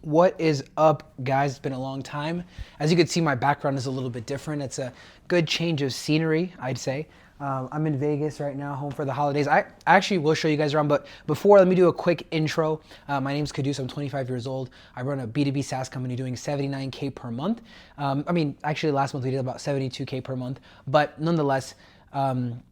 What is up, guys? It's been a long time. As you can see, my background is a little bit different. It's a good change of scenery, I'd say. I'm in Vegas right now, home for the holidays. I actually will show you guys around, but before, let me do a quick intro. My name's Kadus. I'm 25 years old. I run a B2B SaaS company doing 79K per month. Actually, last month we did about 72K per month, but nonetheless,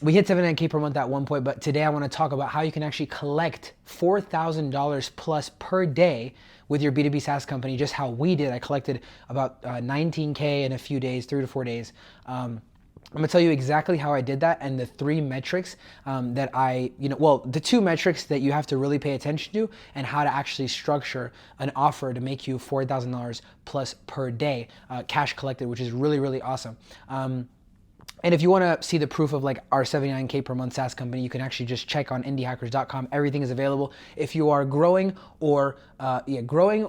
we hit 79K per month at one point, but today I want to talk about how you can actually collect $4,000 plus per day with your B2B SaaS company, just how we did. I collected about 19K in a few days, 3 to 4 days. I'm gonna tell you exactly how I did that and the three metrics the two metrics that you have to really pay attention to and how to actually structure an offer to make you $4,000 plus per day cash collected, which is really, really awesome. And if you want to see the proof of like our 79K per month SaaS company, you can actually just check on indiehackers.com. Everything is available. If you are growing or building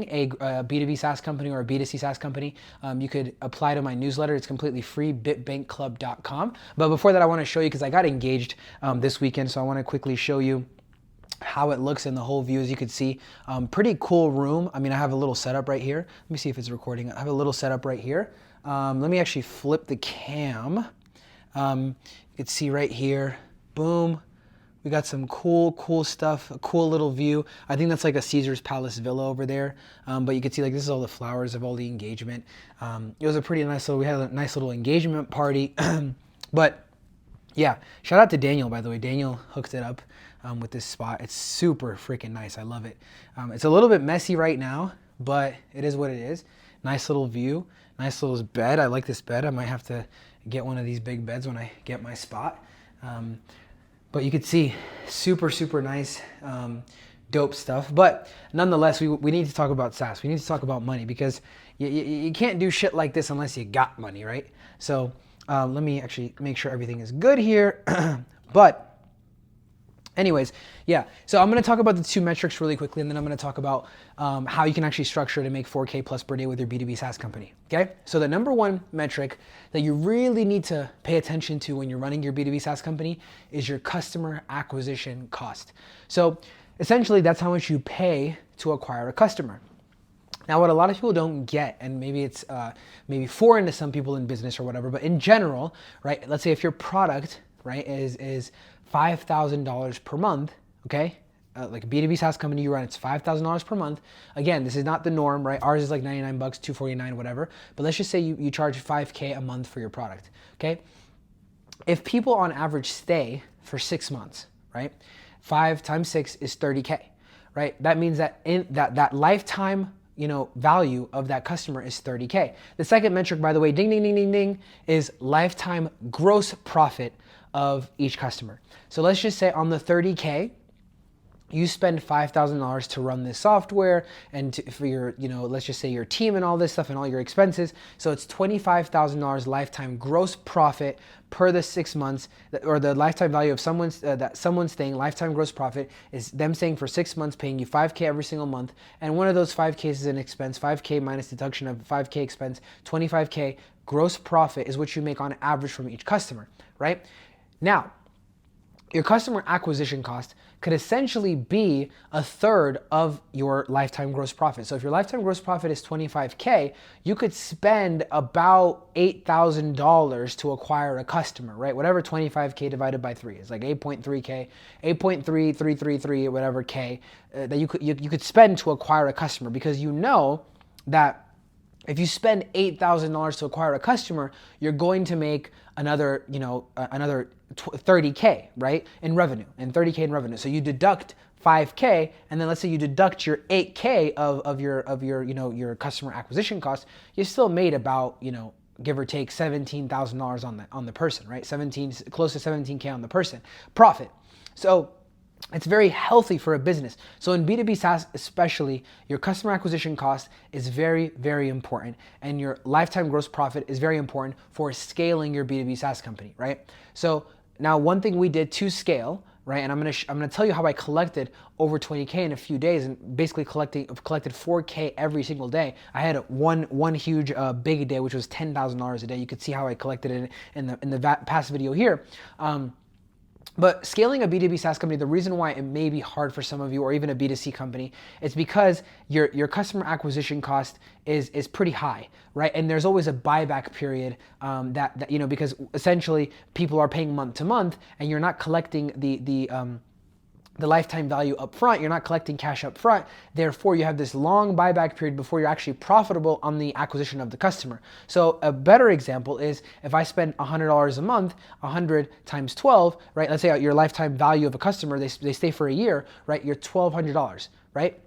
a B2B SaaS company or a B2C SaaS company, you could apply to my newsletter. It's completely free, bitbankclub.com. But before that, I want to show you, because I got engaged this weekend, so I want to quickly show you how it looks in the whole view. As you can see, pretty cool room. I mean, I have a little setup right here. Let me see if it's recording. I have a little setup right here. Let me actually flip the cam. You can see right here, boom. We got some cool stuff, a cool little view. I think that's like a Caesar's Palace villa over there. But you can see like this is all the flowers of all the engagement. It was a pretty nice we had a nice little engagement party. But yeah, shout out to Daniel, by the way. Daniel hooked it up with this spot. It's super freaking nice. I love it. It's a little bit messy right now, but it is what it is. Nice little view, nice little bed. I like this bed. I might have to get one of these big beds when I get my spot. But you could see super nice, dope stuff. But nonetheless, we need to talk about SaaS. We need to talk about money, because you can't do shit like this unless you got money, right? So let me actually make sure everything is good here. But anyways, yeah, so I'm going to talk about the two metrics really quickly, and then I'm going to talk about how you can actually structure to make 4K plus per day with your B2B SaaS company, okay? So the number one metric that you really need to pay attention to when you're running your B2B SaaS company is your customer acquisition cost. So essentially, that's how much you pay to acquire a customer. Now, what a lot of people don't get, and maybe it's maybe foreign to some people in business or whatever, but in general, right, let's say if your product, right, is $5,000 per month, okay? Like a B2B SaaS company you run, it's $5,000 per month. Again, this is not the norm, right? Ours is like 99 bucks, 249, whatever. But let's just say you charge 5K a month for your product, okay? If people on average stay for 6 months, right? 5 times 6 is 30K, right? That means that that lifetime value of that customer is 30K. The second metric, by the way, ding, ding, ding, ding, ding, is lifetime gross profit of each customer. So let's just say on the 30K, you spend $5,000 to run this software and for your, let's just say your team and all this stuff and all your expenses. So it's $25,000 lifetime gross profit per the 6 months, or the lifetime value of someone's staying. Lifetime gross profit is them staying for 6 months, paying you 5K every single month. And one of those 5K is an expense, 5K minus deduction of 5K expense, 25K gross profit is what you make on average from each customer, right? Now, your customer acquisition cost could essentially be a third of your lifetime gross profit. So if your lifetime gross profit is 25K, you could spend about $8,000 to acquire a customer, right? Whatever 25K divided by 3 is, like 8.3K, 8.3333 whatever K that you could spend to acquire a customer, because you know that if you spend $8,000 to acquire a customer, you're going to make another 30K, right, in revenue, and 30K in revenue. So you deduct 5K, and then let's say you deduct your 8K of your customer acquisition cost, you still made about, give or take $17,000 on the person, right? Close to 17K on the person profit. So it's very healthy for a business. So in B2B SaaS especially, your customer acquisition cost is very, very important, and your lifetime gross profit is very important for scaling your B2B SaaS company, right? So now one thing we did to scale, right, and I'm gonna tell you how I collected over 20K in a few days, and basically collected 4K every single day. I had one huge big day, which was $10,000 a day. You could see how I collected it in the past video here. But scaling a B2B SaaS company, the reason why it may be hard for some of you, or even a B2C company, is because your customer acquisition cost is pretty high, right? And there's always a buyback period that because essentially people are paying month to month, and you're not collecting the lifetime value up front, you're not collecting cash up front. Therefore, you have this long buyback period before you're actually profitable on the acquisition of the customer. So a better example is if I spend $100 a month, 100 times 12, right? Let's say your lifetime value of a customer, they stay for a year, right? You're $1,200, right?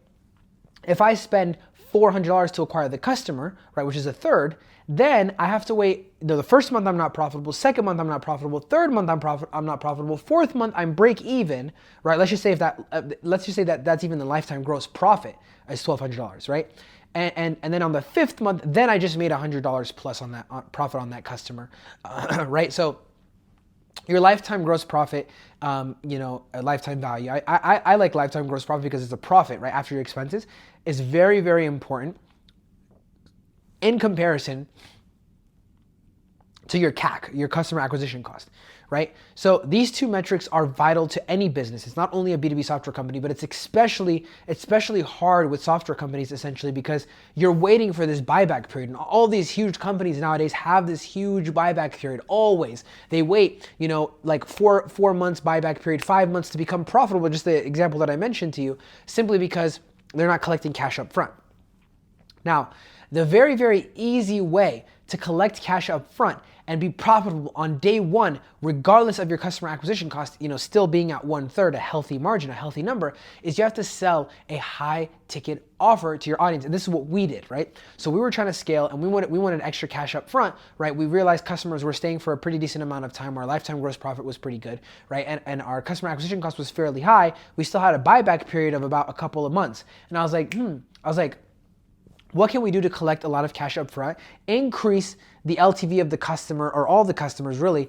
If I spend $400 to acquire the customer, right, which is a third, then I have to wait. The first month I'm not profitable, second month I'm not profitable, third month I'm not profitable, fourth month I'm break even, right? Let's just say that's even the lifetime gross profit is $1,200, right? And then on the fifth month, then I just made $100 plus on that profit on that customer, right? So your lifetime gross profit, a lifetime value. I like lifetime gross profit because it's a profit, right, after your expenses, is very, very important in comparison to your CAC, your customer acquisition cost, right? So these two metrics are vital to any business. It's not only a B2B software company, but it's especially hard with software companies essentially because you're waiting for this buyback period. And all these huge companies nowadays have this huge buyback period, always. They wait, like four months buyback period, 5 months to become profitable, just the example that I mentioned to you, simply because they're not collecting cash up front. Now, the very, very easy way to collect cash up front and be profitable on day one, regardless of your customer acquisition cost, still being at 1/3, a healthy margin, a healthy number, is you have to sell a high ticket offer to your audience. And this is what we did, right? So we were trying to scale and we wanted extra cash up front, right? We realized customers were staying for a pretty decent amount of time. Our lifetime gross profit was pretty good, right? And our customer acquisition cost was fairly high. We still had a buyback period of about a couple of months. And I was like, what can we do to collect a lot of cash up front, increase the LTV of the customer or all the customers really,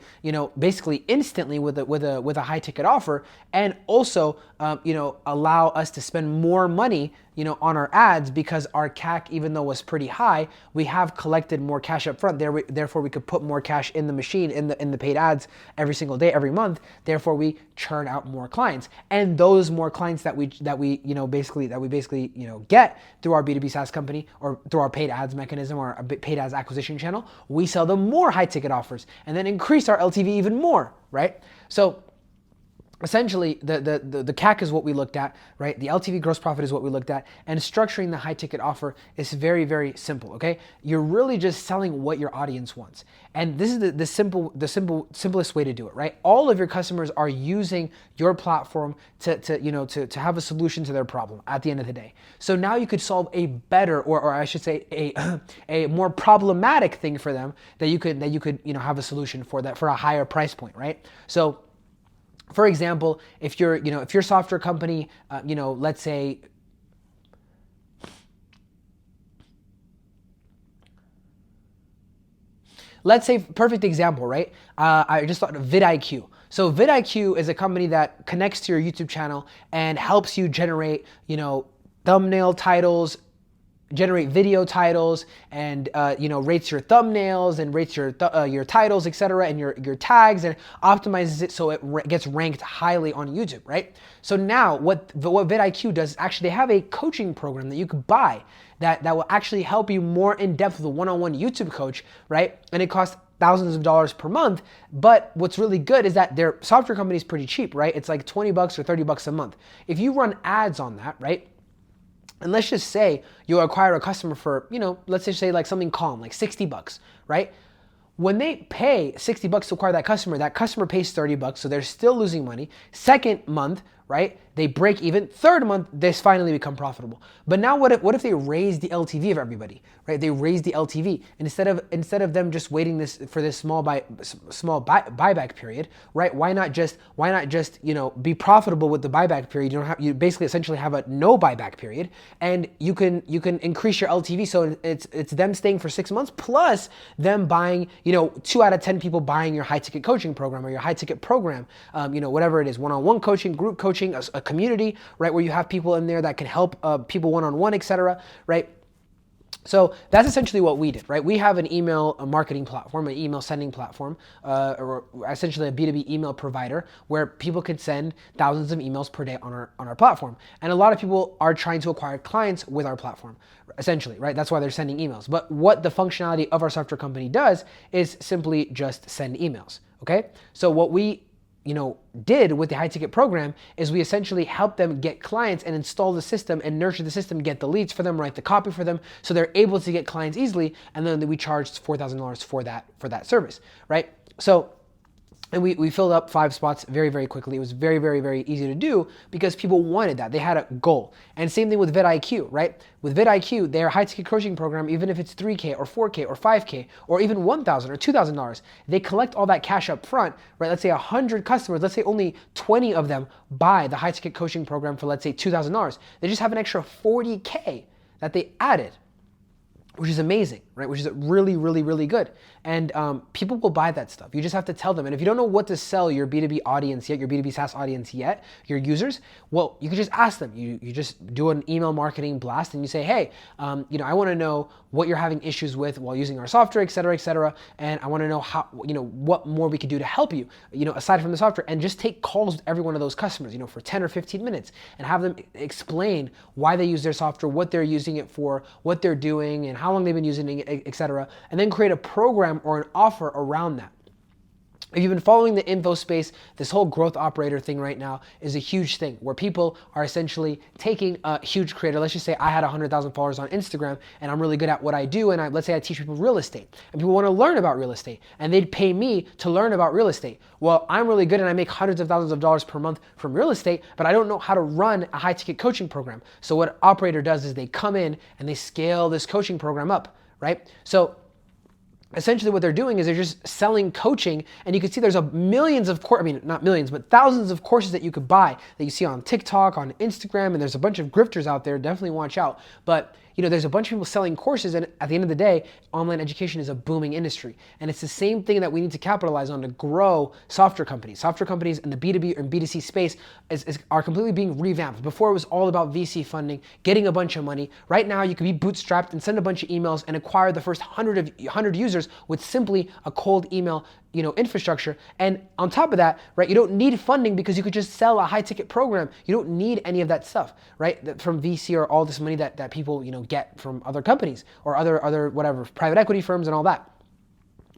basically instantly with a high ticket offer, and also, allow us to spend more money, on our ads because our CAC, even though was pretty high, we have collected more cash up front. Therefore, we could put more cash in the machine in the paid ads every single day, every month. Therefore, we churn out more clients, and those more clients that we basically get through our B2B SaaS company or through our paid ads mechanism or our paid ads acquisition channel, we sell them more high ticket offers and then increase our LTV even more, right? So essentially, the CAC is what we looked at, right? The LTV gross profit is what we looked at, and structuring the high ticket offer is very, very simple, okay? You're really just selling what your audience wants. And this is the simplest way to do it, right? All of your customers are using your platform to have a solution to their problem at the end of the day. So now you could solve a better, or I should say a more problematic thing for them that you could have a solution for that for a higher price point, right? So for example, if your software company, let's say, perfect example, right? I just thought of vidIQ. So vidIQ is a company that connects to your YouTube channel and helps you generate, thumbnail titles, generate video titles, and rates your thumbnails and rates your titles, etc., and your tags, and optimizes it so it gets ranked highly on YouTube, right? So now what vidIQ does is actually they have a coaching program that you could buy that will actually help you more in depth with a one-on-one YouTube coach, right? And it costs thousands of dollars per month. But what's really good is that their software company is pretty cheap, right? It's like $20 or $30 a month. If you run ads on that, right? And let's just say you acquire a customer for, let's just say like something calm, like $60, right? When they pay $60 to acquire that customer pays $30, so they're still losing money. Second month, right? They break even. Third month, they finally become profitable. But now what if they raise the LTV of everybody, right? They raise the LTV. And instead of them just waiting for this small buyback period, right? Why not just be profitable with the buyback period? You basically essentially have a no buyback period, and you can increase your LTV. So it's them staying for 6 months plus them buying, 2 out of 10 people buying your high ticket coaching program or your high ticket program, whatever it is, one-on-one coaching, group coaching, a community, right, where you have people in there that can help people one-on-one, etc., right? So that's essentially what we did, right? We have an email marketing platform, an email sending platform, or essentially a B2B email provider where people could send thousands of emails per day on our platform. And a lot of people are trying to acquire clients with our platform, essentially, right? That's why they're sending emails. But what the functionality of our software company does is simply just send emails, okay? So what we did with the high ticket program is we essentially help them get clients and install the system and nurture the system, get the leads for them, write the copy for them, so they're able to get clients easily. And then we charged $4,000 for that service, right? So, and we filled up 5 spots very, very quickly. It was very, very, very easy to do because people wanted that. They had a goal. And same thing with vidIQ, right? With vidIQ, their high ticket coaching program, even if it's $3K or $4K or $5K or even $1,000 or $2,000, they collect all that cash up front, right? Let's say 100 customers, let's say only 20 of them buy the high ticket coaching program for, let's say, $2,000. They just have an extra $40K that they added, which is amazing, right? Which is really, really, really good. And people will buy that stuff. You just have to tell them. And if you don't know what to sell your B2B audience yet, your B2B SaaS audience yet, your users, well, you can just ask them. You just do an email marketing blast and you say, hey, I want to know what you're having issues with while using our software, et cetera, and I want to know how, what more we could do to help you, aside from the software, and just take calls with every one of those customers, for 10 or 15 minutes and have them explain why they use their software, what they're using it for, what they're doing, and how long they've been using it, et cetera, and then create a program or an offer around that. If you've been following the info space, this whole growth operator thing right now is a huge thing where people are essentially taking a huge creator. Let's just say I had 100,000 followers on Instagram and I'm really good at what I do. And let's say I teach people real estate and people want to learn about real estate and they'd pay me to learn about real estate. Well, I'm really good and I make hundreds of thousands of dollars per month from real estate, but I don't know how to run a high ticket coaching program. So what operator does is they come in and they scale this coaching program up, right? So essentially what they're doing is they're just selling coaching, and you can see there's not millions, but thousands of courses that you could buy that you see on TikTok, on Instagram, and there's a bunch of grifters out there, definitely watch out. But there's a bunch of people selling courses, and at the end of the day, online education is a booming industry. And it's the same thing that we need to capitalize on to grow software companies. Software companies in the B2B and B2C space are completely being revamped. Before it was all about VC funding, getting a bunch of money. Right now, you can be bootstrapped and send a bunch of emails and acquire the first 100 users with simply a cold email infrastructure. And on top of that, right, you don't need funding because you could just sell a high ticket program. You don't need any of that stuff, right? From VC or all this money that people, get from other companies or other whatever, private equity firms and all that.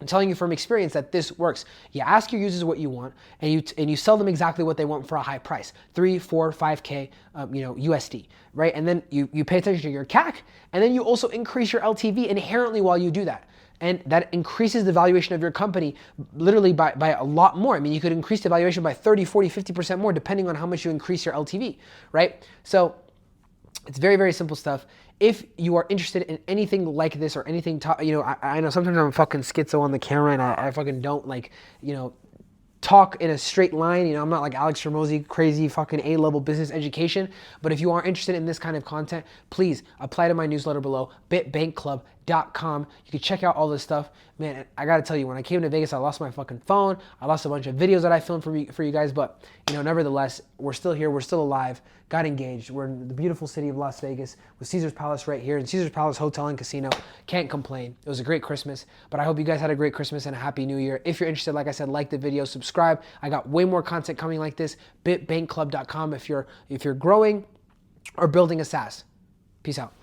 I'm telling you from experience that this works. You ask your users what you want and you sell them exactly what they want for a high price, 3, 4, 5K, USD, right? And then you pay attention to your CAC and then you also increase your LTV inherently while you do that. And that increases the valuation of your company literally by a lot more. I mean, you could increase the valuation by 30, 40, 50% more depending on how much you increase your LTV, right? So it's very, very simple stuff. If you are interested in anything like this or anything, I know sometimes I'm fucking schizo on the camera and I fucking don't talk in a straight line. I'm not like Alex Hormozi, crazy fucking A-level business education. But if you are interested in this kind of content, please apply to my newsletter below, bitbankclub.com. You can check out all this stuff. Man, I gotta tell you, when I came to Vegas, I lost my fucking phone. I lost a bunch of videos that I filmed for you guys. But, nevertheless, we're still here. We're still alive. Got engaged. We're in the beautiful city of Las Vegas with Caesar's Palace right here and Caesar's Palace Hotel and Casino. Can't complain. It was a great Christmas. But I hope you guys had a great Christmas and a happy new year. If you're interested, like I said, like the video, subscribe. I got way more content coming like this. bitbankclub.com if you're growing or building a SaaS. Peace out.